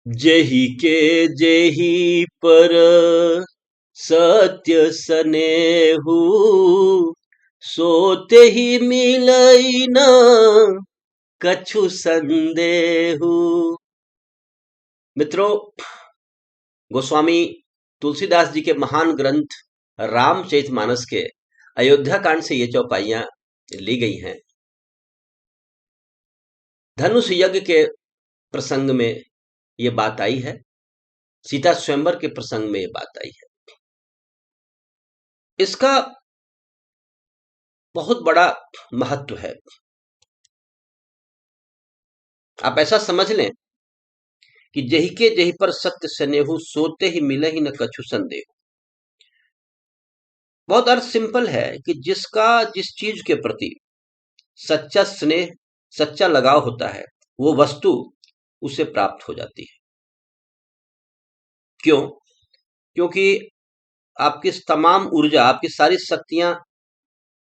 जेहि के जेहि पर सत्य सनेहु, सोते ही मिलई न कछु संदेहु। मित्रों, गोस्वामी तुलसीदास जी के महान ग्रंथ रामचरितमानस के अयोध्या कांड से ये चौपाइयां ली गई हैं। धनुष यज्ञ के प्रसंग में ये बात आई है, सीता स्वयंवर के प्रसंग में ये बात आई है। इसका बहुत बड़ा महत्व है। आप ऐसा समझ लें कि जेहि के जेहि पर सत्य स्नेहु, सोते ही मिले ही न कछु संदेह। बहुत अर्थ सिंपल है कि जिसका जिस चीज के प्रति सच्चा स्नेह, सच्चा लगाव होता है, वो वस्तु उसे प्राप्त हो जाती है। क्यों? क्योंकि आपकी तमाम ऊर्जा, आपकी सारी शक्तियां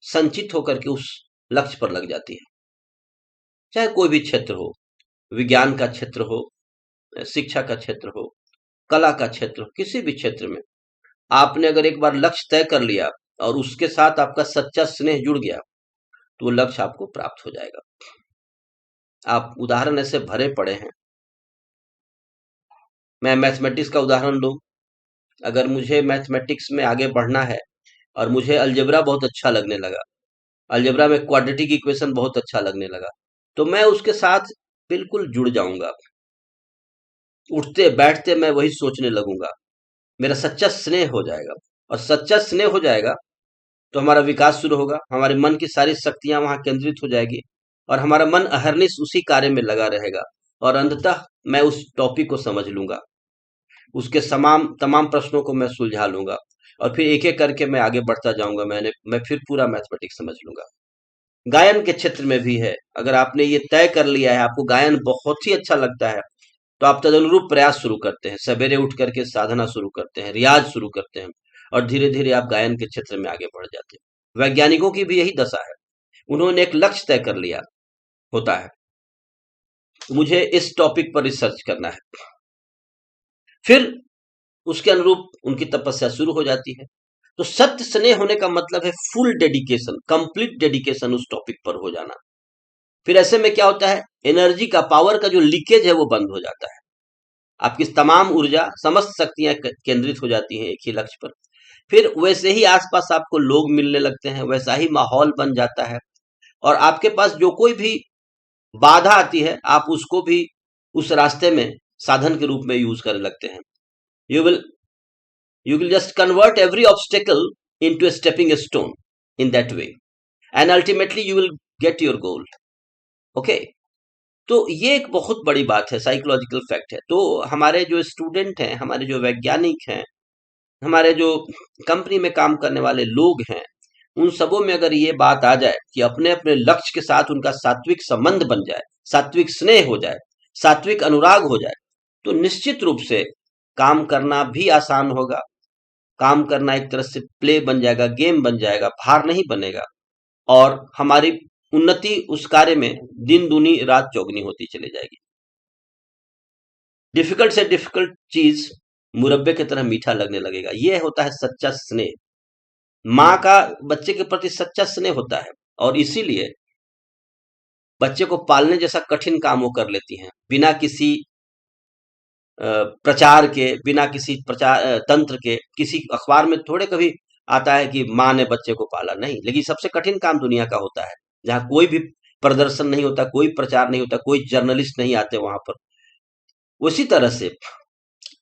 संचित होकर के उस लक्ष्य पर लग जाती है। चाहे कोई भी क्षेत्र हो, विज्ञान का क्षेत्र हो, शिक्षा का क्षेत्र हो, कला का क्षेत्र हो, किसी भी क्षेत्र में आपने अगर एक बार लक्ष्य तय कर लिया और उसके साथ आपका सच्चा स्नेह जुड़ गया, तो वो लक्ष्य आपको प्राप्त हो जाएगा। आप उदाहरण ऐसे भरे पड़े हैं। मैं मैथमेटिक्स का उदाहरण लूं। अगर मुझे मैथमेटिक्स में आगे बढ़ना है और मुझे अलजेब्रा बहुत अच्छा लगने लगा, अलजेब्रा में क्वाड्रेटिक इक्वेशन बहुत अच्छा लगने लगा, तो मैं उसके साथ बिल्कुल जुड़ जाऊंगा। उठते बैठते मैं वही सोचने लगूंगा। मेरा सच्चा स्नेह हो जाएगा, और सच्चा स्नेह हो जाएगा तो हमारा विकास शुरू होगा। हमारे मन की सारी शक्तियां वहां केंद्रित हो जाएगी और हमारा मन अहरनिश उसी कार्य में लगा रहेगा, और अंततः मैं उस टॉपिक को समझ लूंगा, उसके तमाम तमाम प्रश्नों को मैं सुलझा लूंगा, और फिर एक एक करके मैं आगे बढ़ता जाऊंगा। मैं फिर पूरा मैथमेटिक्स समझ लूंगा। गायन के क्षेत्र में भी है। अगर आपने ये तय कर लिया है, आपको गायन बहुत ही अच्छा लगता है, तो आप तदनुरूप प्रयास शुरू करते हैं, सवेरे उठ करके साधना शुरू करते हैं, रियाज शुरू करते हैं, और धीरे धीरे आप गायन के क्षेत्र में आगे बढ़ जाते हैं। वैज्ञानिकों की भी यही दशा है। उन्होंने एक लक्ष्य तय कर लिया होता है, मुझे इस टॉपिक पर रिसर्च करना है, फिर उसके अनुरूप उनकी तपस्या शुरू हो जाती है। तो सत्य स्नेह होने का मतलब है फुल डेडिकेशन, कंप्लीट डेडिकेशन उस टॉपिक पर हो जाना। फिर ऐसे में क्या होता है, एनर्जी का, पावर का जो लीकेज है वो बंद हो जाता है। आपकी तमाम ऊर्जा, समस्त शक्तियां केंद्रित हो जाती हैं एक ही लक्ष्य पर। फिर वैसे ही आसपास आपको लोग मिलने लगते हैं, वैसा ही माहौल बन जाता है, और आपके पास जो कोई भी बाधा आती है, आप उसको भी उस रास्ते में साधन के रूप में यूज करने लगते हैं। You will just convert every obstacle into a stepping stone in that way, and ultimately you will get your goal. Okay? तो ये एक बहुत बड़ी बात है, साइकोलॉजिकल फैक्ट है। तो हमारे जो स्टूडेंट हैं, हमारे जो वैज्ञानिक हैं, हमारे जो कंपनी में काम करने वाले लोग हैं, उन सबों में अगर ये बात आ जाए कि अपने अपने लक्ष्य के साथ उनका सात्विक संबंध बन जाए, सात्विक स्नेह हो जाए, सात्विक अनुराग हो जाए, तो निश्चित रूप से काम करना भी आसान होगा। काम करना एक तरह से प्ले बन जाएगा, गेम बन जाएगा, भार नहीं बनेगा, और हमारी उन्नति उस कार्य में दिन दूनी रात चौगनी होती चली जाएगी। डिफिकल्ट से डिफिकल्ट चीज मुरब्बे की तरह मीठा लगने लगेगा। यह होता है सच्चा स्नेह। माँ का बच्चे के प्रति सच्चा स्नेह होता है, और इसीलिए बच्चे को पालने जैसा कठिन काम वो कर लेती हैं, बिना किसी प्रचार के, बिना किसी प्रचार तंत्र के। किसी अखबार में थोड़े कभी आता है कि माँ ने बच्चे को पाला, नहीं। लेकिन सबसे कठिन काम दुनिया का होता है, जहाँ कोई भी प्रदर्शन नहीं होता, कोई प्रचार नहीं होता, कोई जर्नलिस्ट नहीं आते वहां पर। उसी तरह से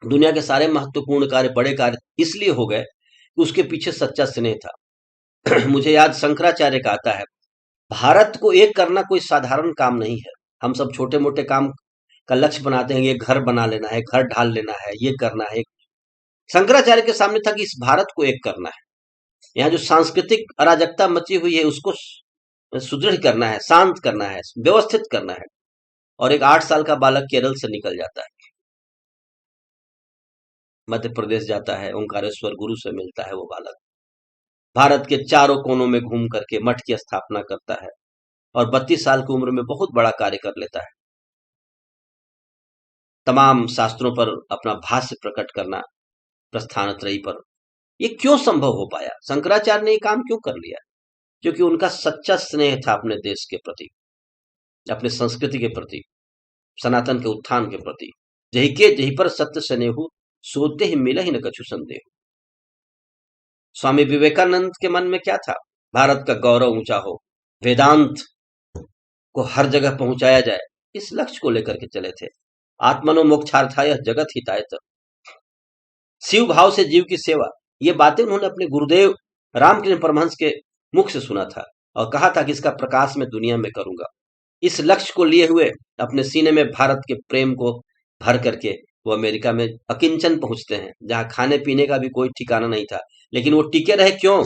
दुनिया के सारे महत्वपूर्ण कार्य, बड़े कार्य इसलिए हो गए कि उसके पीछे सच्चा स्नेह था। मुझे याद शंकराचार्य का आता है, भारत को एक करना कोई साधारण काम नहीं है। हम सब छोटे मोटे काम का लक्ष्य बनाते हैं, ये घर बना लेना है, घर ढाल लेना है, ये करना है। शंकराचार्य के सामने था कि इस भारत को एक करना है। यहाँ जो सांस्कृतिक अराजकता मची हुई है उसको सुदृढ़ करना है, शांत करना है, व्यवस्थित करना है। और एक 8 साल का बालक केरल से निकल जाता है, मध्य प्रदेश जाता है, ओंकारेश्वर गुरु से मिलता है। वो बालक भारत के चारों कोनों में घूम करके मठ की स्थापना करता है, और 32 साल की उम्र में बहुत बड़ा कार्य कर लेता है। तमाम शास्त्रों पर अपना भाष्य प्रकट करना, प्रस्थानत्रयी पर, ये क्यों संभव हो पाया? शंकराचार्य ने ये काम क्यों कर लिया? क्योंकि उनका सच्चा स्नेह था अपने देश के प्रति, अपने संस्कृति के प्रति, सनातन के उत्थान के प्रति। जही पर सत्य स्नेहु, सोते ही मिला ही न कछु संदेह। स्वामी विवेकानंद के मन में क्या था? भारत का गौरव ऊंचा हो, वेदांत को हर जगह पहुंचाया जाए, इस लक्ष्य को लेकर के चले थे। आत्मनो मोक्षार्थाय जगत हिताय च। शिव भाव से जीव की सेवा, ये बातें उन्होंने अपने गुरुदेव रामकृष्ण परमहंस के मुख से सुना था और कहा था कि इसका प्रकाश मैं दुनिया में करूंगा। इस लक्ष्य को लिए हुए अपने सीने में भारत के प्रेम को भर करके वो अमेरिका में अकिंचन पहुंचते हैं, जहां खाने पीने का भी कोई ठिकाना नहीं था, लेकिन वो टिके रहे। क्यों?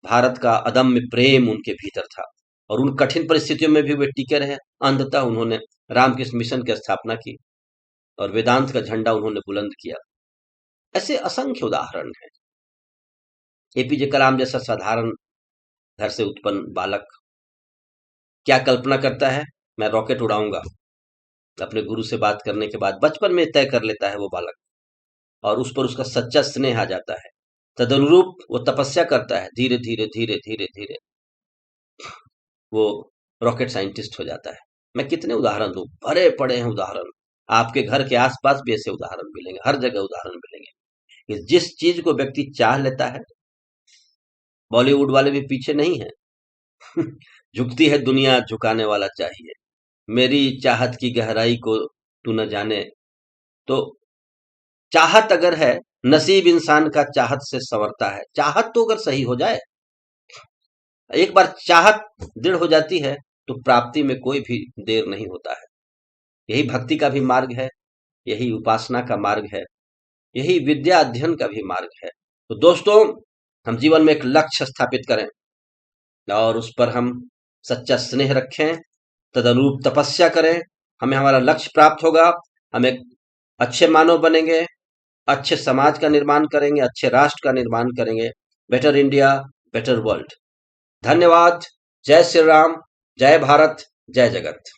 भारत का अदम्य प्रेम उनके भीतर था और उन कठिन परिस्थितियों में भी वे टिके रहे। अंततः उन्होंने रामकृष्ण मिशन की स्थापना की और वेदांत का झंडा उन्होंने बुलंद किया। ऐसे असंख्य उदाहरण हैं। एपीजे कलाम जैसा साधारण घर से उत्पन्न बालक क्या कल्पना करता है? मैं रॉकेट उड़ाऊंगा। अपने गुरु से बात करने के बाद बचपन में तय कर लेता है वो बालक, और उस पर उसका सच्चा स्नेह आ जाता है। तदनुरूप वो तपस्या करता है, धीरे धीरे धीरे धीरे धीरे वो रॉकेट साइंटिस्ट हो जाता है। मैं कितने उदाहरण दूं, भरे पड़े हैं उदाहरण। आपके घर के आसपास भी ऐसे उदाहरण मिलेंगे, हर जगह उदाहरण मिलेंगे कि जिस चीज को व्यक्ति चाह लेता है, बॉलीवुड वाले भी पीछे नहीं है। झुकती है दुनिया, झुकाने वाला चाहिए। मेरी चाहत की गहराई को तू न जाने। तो चाहत अगर है, नसीब इंसान का चाहत से संवरता है। चाहत तो अगर सही हो जाए, एक बार चाहत दृढ़ हो जाती है, तो प्राप्ति में कोई भी देर नहीं होता है। यही भक्ति का भी मार्ग है, यही उपासना का मार्ग है, यही विद्या अध्ययन का भी मार्ग है। तो दोस्तों, हम जीवन में एक लक्ष्य स्थापित करें और उस पर हम सच्चा स्नेह रखें, तदनुरूप तपस्या करें। हमें हमारा लक्ष्य प्राप्त होगा, हम एक अच्छे मानव बनेंगे, अच्छे समाज का निर्माण करेंगे, अच्छे राष्ट्र का निर्माण करेंगे। Better India, better world. धन्यवाद। जय श्री राम, जय भारत, जय जगत।